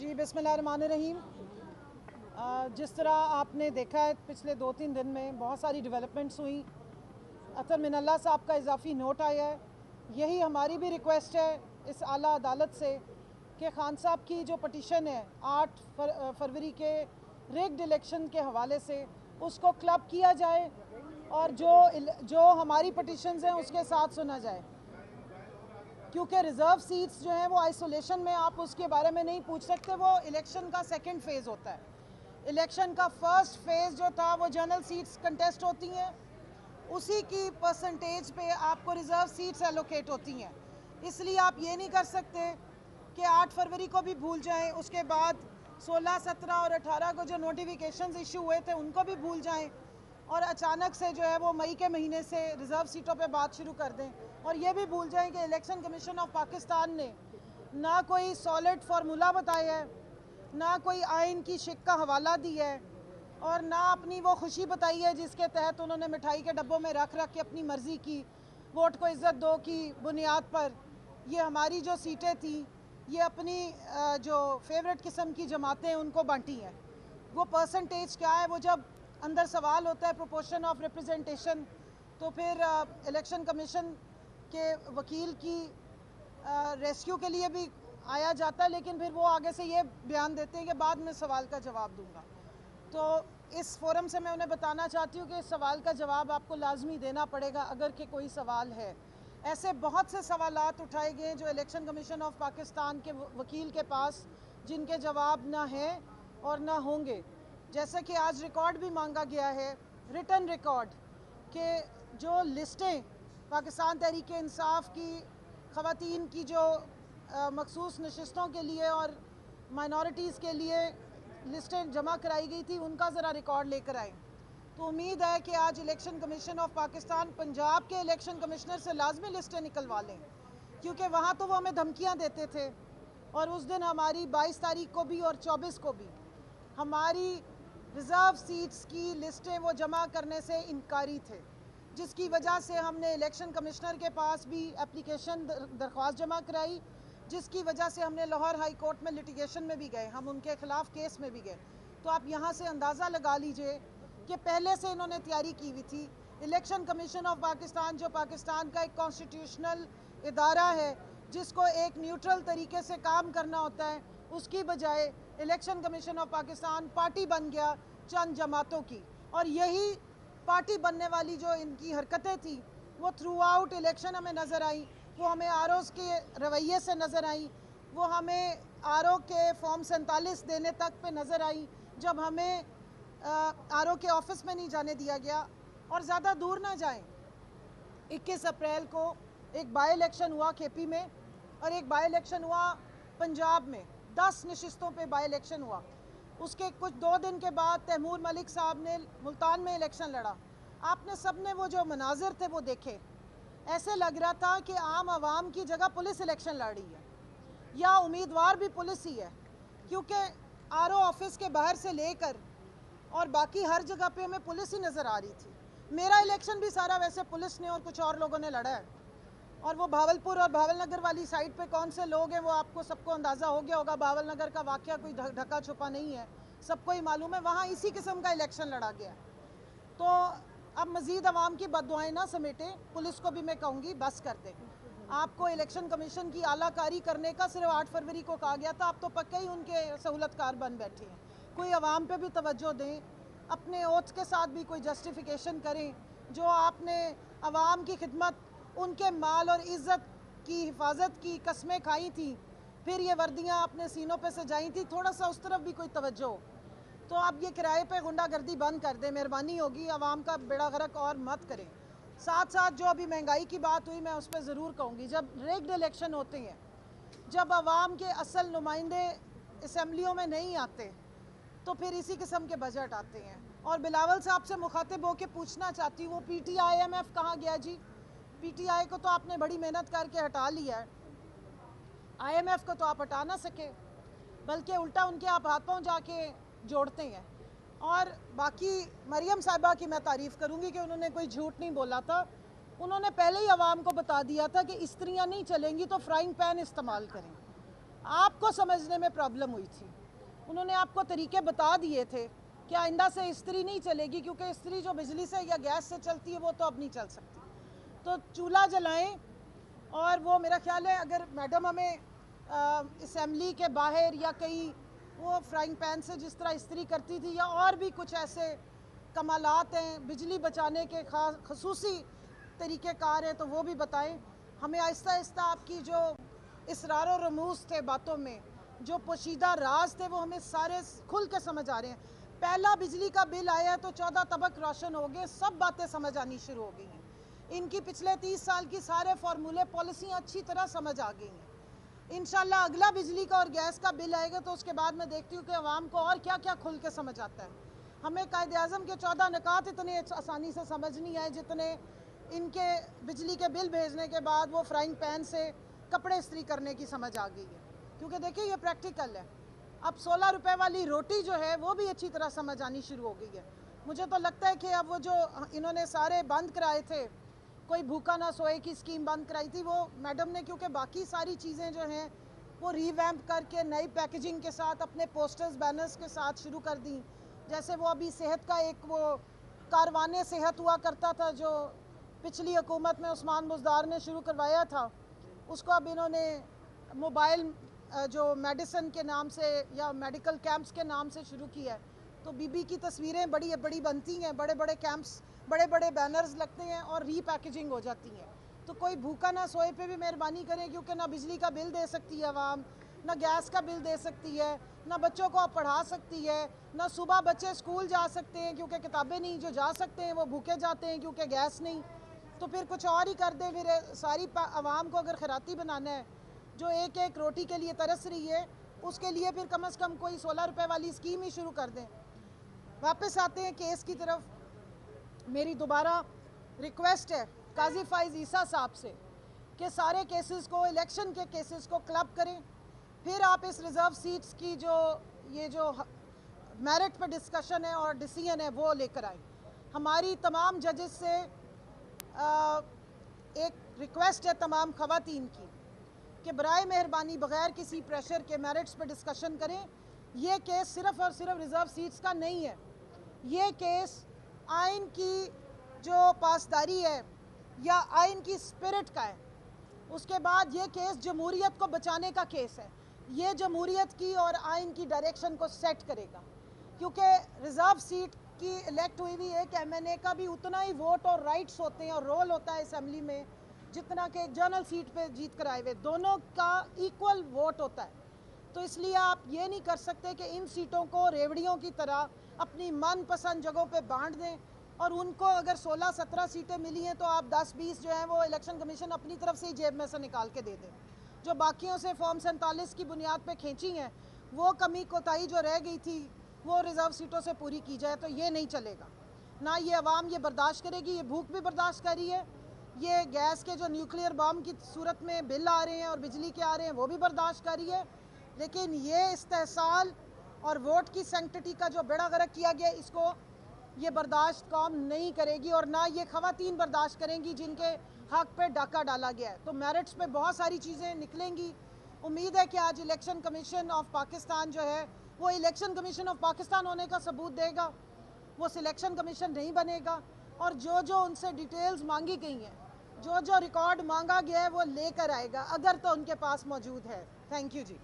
जी बिस्मिल्लाहिर्रहमानिर्रहीम। जिस तरह आपने देखा है पिछले 2-3 दिन में बहुत सारी डेवलपमेंट्स हुई। अतर मिनल्ला साहब का इजाफी नोट आया है। यही हमारी भी रिक्वेस्ट है इस आला अदालत से कि खान साहब की जो पटिशन है 8 फरवरी के रिग्ड इलेक्शन के हवाले से उसको क्लब किया जाए और जो हमारी पटिशन्स हैं उसके साथ सुना जाए, क्योंकि रिज़र्व सीट्स जो हैं वो आइसोलेशन में आप उसके बारे में नहीं पूछ सकते। वो इलेक्शन का सेकंड फेज़ होता है। इलेक्शन का फर्स्ट फेज़ जो था वो जनरल सीट्स कंटेस्ट होती हैं, उसी की परसेंटेज पे आपको रिज़र्व सीट्स एलोकेट होती हैं। इसलिए आप ये नहीं कर सकते कि 8 फरवरी को भी भूल जाएं, उसके बाद 16, 17 और 18 को जो नोटिफिकेशंस इशू हुए थे उनको भी भूल जाएं और अचानक से जो है वो मई के महीने से रिज़र्व सीटों पे बात शुरू कर दें। और ये भी भूल जाएं कि इलेक्शन कमीशन ऑफ पाकिस्तान ने ना कोई सॉलिड फार्मूला बताया है, ना कोई आइन की शिक का हवाला दिया है और ना अपनी वो खुशी बताई है जिसके तहत उन्होंने मिठाई के डब्बों में रख के अपनी मर्ज़ी की वोट को इज़्ज़त दो की बुनियाद पर ये हमारी जो सीटें थी ये अपनी जो फेवरेट किस्म की जमातें हैं उनको बांटी हैं। वो परसेंटेज क्या है, वो जब अंदर सवाल होता है प्रोपोर्शन ऑफ रिप्रेजेंटेशन, तो फिर इलेक्शन कमीशन के वकील की रेस्क्यू के लिए भी आया जाता है, लेकिन फिर वो आगे से ये बयान देते हैं कि बाद में सवाल का जवाब दूंगा। तो इस फोरम से मैं उन्हें बताना चाहती हूँ कि इस सवाल का जवाब आपको लाजमी देना पड़ेगा अगर कि कोई सवाल है। ऐसे बहुत से सवालात उठाए गए जो इलेक्शन कमीशन ऑफ पाकिस्तान के वकील के पास जिनके जवाब ना हैं और ना होंगे। जैसे कि आज रिकॉर्ड भी मांगा गया है, रिटन रिकॉर्ड, के जो लिस्टें पाकिस्तान तहरीक इंसाफ की ख़वातीन की जो मखसूस नशिस्तों के लिए और माइनॉरिटीज़ के लिए लिस्टें जमा कराई गई थी उनका ज़रा रिकॉर्ड लेकर आएँ। तो उम्मीद है कि आज election commission of Pakistan Punjab के इलेक्शन कमिश्नर से लाजमी लिस्टें निकलवा लें, क्योंकि वहाँ तो वो हमें धमकियाँ देते थे और उस दिन हमारी 22 तारीख को भी और 24 को भी हमारी रिज़र्व सीट्स की लिस्टें वो जमा करने से इनकारी थे, जिसकी वजह से हमने इलेक्शन कमिश्नर के पास भी एप्लीकेशन दरख्वास्त जमा कराई, जिसकी वजह से हमने लाहौर हाई कोर्ट में लिटिगेशन में भी गए, हम उनके ख़िलाफ़ केस में भी गए। तो आप यहाँ से अंदाज़ा लगा लीजिए कि पहले से इन्होंने तैयारी की हुई थी। इलेक्शन कमीशन ऑफ पाकिस्तान जो पाकिस्तान का एक कॉन्स्टिट्यूशनल इदारा है जिसको एक न्यूट्रल तरीके से काम करना होता है, उसकी बजाय election commission of Pakistan party बन गया चंद जमातों की। और यही पार्टी बनने वाली जो इनकी हरकतें थी वो थ्रू आउट इलेक्शन हमें नज़र आई। वो हमें आरओ के रवैये से नज़र आई, वो हमें आरओ के फॉर्म 47 देने तक पे नज़र आई जब हमें आरओ के ऑफिस में नहीं जाने दिया गया। और ज़्यादा दूर ना जाएं, 21 अप्रैल को एक बाई इलेक्शन हुआ केपी में और एक बाई इलेक्शन हुआ पंजाब में, 10 नशिस्तों पे बाई इलेक्शन हुआ। उसके कुछ 2 दिन के बाद तैमूर मलिक साहब ने मुल्तान में इलेक्शन लड़ा। आपने सब ने वो जो मनाजिर थे वो देखे, ऐसे लग रहा था कि आम आवाम की जगह पुलिस इलेक्शन लड़ रही है या उम्मीदवार भी पुलिस ही है, क्योंकि आरओ ऑफिस के बाहर से लेकर और बाकी हर जगह पे हमें पुलिस ही नज़र आ रही थी। मेरा इलेक्शन भी सारा वैसे पुलिस ने और कुछ और लोगों ने लड़ा है, और वो भावलपुर और भावलनगर वाली साइड पे कौन से लोग हैं वो आपको सबको अंदाज़ा हो गया होगा। भावलनगर का वाक़या कोई ढका छुपा नहीं है, सबको ही मालूम है, वहाँ इसी किस्म का इलेक्शन लड़ा गया। तो अब मज़ीद अवाम की बददुआएं ना समेटे, पुलिस को भी मैं कहूँगी बस कर दें। आपको इलेक्शन कमीशन की आलाकारी करने का सिर्फ 8 फरवरी को कहा गया था, आप तो पक्के ही उनके सहूलतकार बन बैठे हैं। कोई अवाम पे भी तवज्जो दें, अपने ओथ के साथ भी कोई जस्टिफिकेशन करें। जो आपने अवाम की खिदमत, उनके माल और इज़्ज़त की हिफाजत की कस्में खाई थी, फिर ये वर्दियाँ अपने सीनों पे सजाई थी, थोड़ा सा उस तरफ भी कोई तवज्जो हो। तो आप ये किराए पे गुंडागर्दी बंद कर दें, मेहरबानी होगी, अवाम का बेड़ा गर्क और मत करें। साथ साथ जो अभी महंगाई की बात हुई मैं उस पर ज़रूर कहूँगी, जब रिग्ड इलेक्शन होते हैं, जब अवाम के असल नुमाइंदे असम्बलियों में नहीं आते तो फिर इसी किस्म के बजट आते हैं। और बिलावल साहब से मुखातिब होकर पूछना चाहती हूँ, वो PTIMF कहाँ गया जी? PTI को तो आपने बड़ी मेहनत करके हटा लिया है, IMF को तो आप हटा ना सके, बल्कि उल्टा उनके आप हाथ पांव जाके जोड़ते हैं। और बाकी मरियम साहिबा की मैं तारीफ़ करूँगी कि उन्होंने कोई झूठ नहीं बोला था, उन्होंने पहले ही आवाम को बता दिया था कि स्त्रियाँ नहीं चलेंगी तो फ्राइंग पैन इस्तेमाल करें। आपको समझने में प्रॉब्लम हुई थी। उन्होंने आपको तरीके बता दिए थे कि आइंदा से इस्त्री नहीं चलेगी, क्योंकि इस्त्री जो बिजली से या गैस से चलती है वो तो अब नहीं चल सकती। तो चूल्हा जलाएं। और वो मेरा ख्याल है अगर मैडम हमें असेंबली के बाहर या कहीं वो फ्राइंग पैन से जिस तरह इस्त्री करती थी या और भी कुछ ऐसे कमालात हैं बिजली बचाने के खसूसी तरीक़ेकार हैं तो वो भी बताएं हमें। आहिस्ता आहिस्ता आपकी जो इसरार और रमूज़ थे बातों में, जो पोशीदा राज थे, वो हमें सारे खुल के समझ आ रहे हैं। पहला बिजली का बिल आया तो 14 तबक रोशन हो गए, सब बातें समझ आनी शुरू हो गई हैं। इनकी पिछले 30 साल की सारे फार्मूले पॉलिसियाँ अच्छी तरह समझ आ गई हैं। इंशाल्लाह अगला बिजली का और गैस का बिल आएगा तो उसके बाद मैं देखती हूँ कि अवाम को और क्या क्या खुल के समझ आता है। हमें कायदे आज़म के 14 निकात इतने आसानी से समझ नहीं आए जितने इनके बिजली के बिल भेजने के बाद वो फ्राइंग पैन से कपड़े इस्त्री करने की समझ आ गई है। क्योंकि देखिए ये प्रैक्टिकल है। अब 16 रुपए वाली रोटी जो है वो भी अच्छी तरह समझ आनी शुरू हो गई है। मुझे तो लगता है कि अब वो जो इन्होंने सारे बंद कराए थे, कोई भूखा ना सोए की स्कीम बंद कराई थी, वो मैडम ने क्योंकि बाकी सारी चीज़ें जो हैं वो रीवैम्प करके नई पैकेजिंग के साथ अपने पोस्टर्स बैनर्स के साथ शुरू कर दी। जैसे वो अभी सेहत का एक वो कारवाने सेहत हुआ करता था जो पिछली हुकूमत में उस्मान बुज़दार ने शुरू करवाया था, उसको अब इन्होंने मोबाइल जो मेडिसिन के नाम से या मेडिकल कैंप्स के नाम से शुरू किया है। तो बीबी की तस्वीरें बड़ी बड़ी बनती हैं, बड़े बड़े कैंप्स, बड़े बड़े बैनर्स लगते हैं और रीपैकेजिंग हो जाती है। तो कोई भूखा ना सोए पे भी मेहरबानी करें, क्योंकि ना बिजली का बिल दे सकती है आवाम, ना गैस का बिल दे सकती है, ना बच्चों को आप पढ़ा सकती है, ना सुबह बच्चे स्कूल जा सकते हैं क्योंकि किताबें नहीं, जो जा सकते हैं वो भूखे जाते हैं क्योंकि गैस नहीं। तो फिर कुछ और ही कर दें। फिर सारी आवाम को अगर खैराती बनाना है, जो एक एक रोटी के लिए तरस रही है, उसके लिए फिर कम से कम कोई 16 रुपए वाली स्कीम ही शुरू कर दें। वापस आते हैं केस की तरफ। मेरी दोबारा रिक्वेस्ट है काजी फाइज ईसा साहब से कि सारे केसेस को, इलेक्शन के केसेस को क्लब करें, फिर आप इस रिज़र्व सीट्स की जो ये जो मेरिट पर डिस्कशन है और डिसीजन है वो लेकर आए। हमारी तमाम जजेस से एक रिक्वेस्ट है तमाम ख़वातीन की कि बराए मेहरबानी बग़ैर किसी प्रेशर के मेरिट्स पर डिस्कशन करें। ये केस सिर्फ़ और सिर्फ रिज़र्व सीट्स का नहीं है, ये केस आइन की जो पासदारी है या आइन की स्पिरिट का है। उसके बाद ये केस जमहूरियत को बचाने का केस है। ये जमहूरियत की और आइन की डायरेक्शन को सेट करेगा, क्योंकि रिज़र्व सीट की इलेक्ट हुई हुई एक MNA का भी उतना ही वोट और राइट्स होते हैं और रोल होता है असेंबली में जितना कि एक जनरल सीट पे जीत कर आए हुए, दोनों का इक्वल वोट होता है। तो इसलिए आप ये नहीं कर सकते कि इन सीटों को रेवड़ियों की तरह अपनी मनपसंद जगहों पे बांट दें और उनको अगर 16-17 सीटें मिली हैं तो आप 10-20 जो हैं वो इलेक्शन कमीशन अपनी तरफ से ही जेब में से निकाल के दे दें। जो बाकियों से फॉर्म 47 की बुनियाद पे खींची हैं वो कमी कोताही जो रह गई थी वो रिज़र्व सीटों से पूरी की जाए, तो ये नहीं चलेगा। ना ये अवाम ये बर्दाश्त करेगी, ये भूख भी बर्दाश्त कर रही है, ये गैस के जो न्यूक्लियर बम की सूरत में बिल आ रहे हैं और बिजली के आ रहे हैं वो भी बर्दाश्त कर रही है। लेकिन ये इस्तेहसाल और वोट की सेंक्टिटी का जो बेड़ा गर्क किया गया, इसको ये बर्दाश्त कौम नहीं करेगी और ना ये ख़वातीन बर्दाश्त करेंगी जिनके हक पे डाका डाला गया है। तो मेरिट्स पे बहुत सारी चीज़ें निकलेंगी। उम्मीद है कि आज इलेक्शन कमीशन ऑफ पाकिस्तान जो है वो इलेक्शन कमीशन ऑफ पाकिस्तान होने का सबूत देगा, वो सिलेक्शन कमीशन नहीं बनेगा। और जो जो उनसे डिटेल्स मांगी गई हैं, जो जो रिकॉर्ड मांगा गया है वो लेकर आएगा, अगर तो उनके पास मौजूद है। Thank you ji.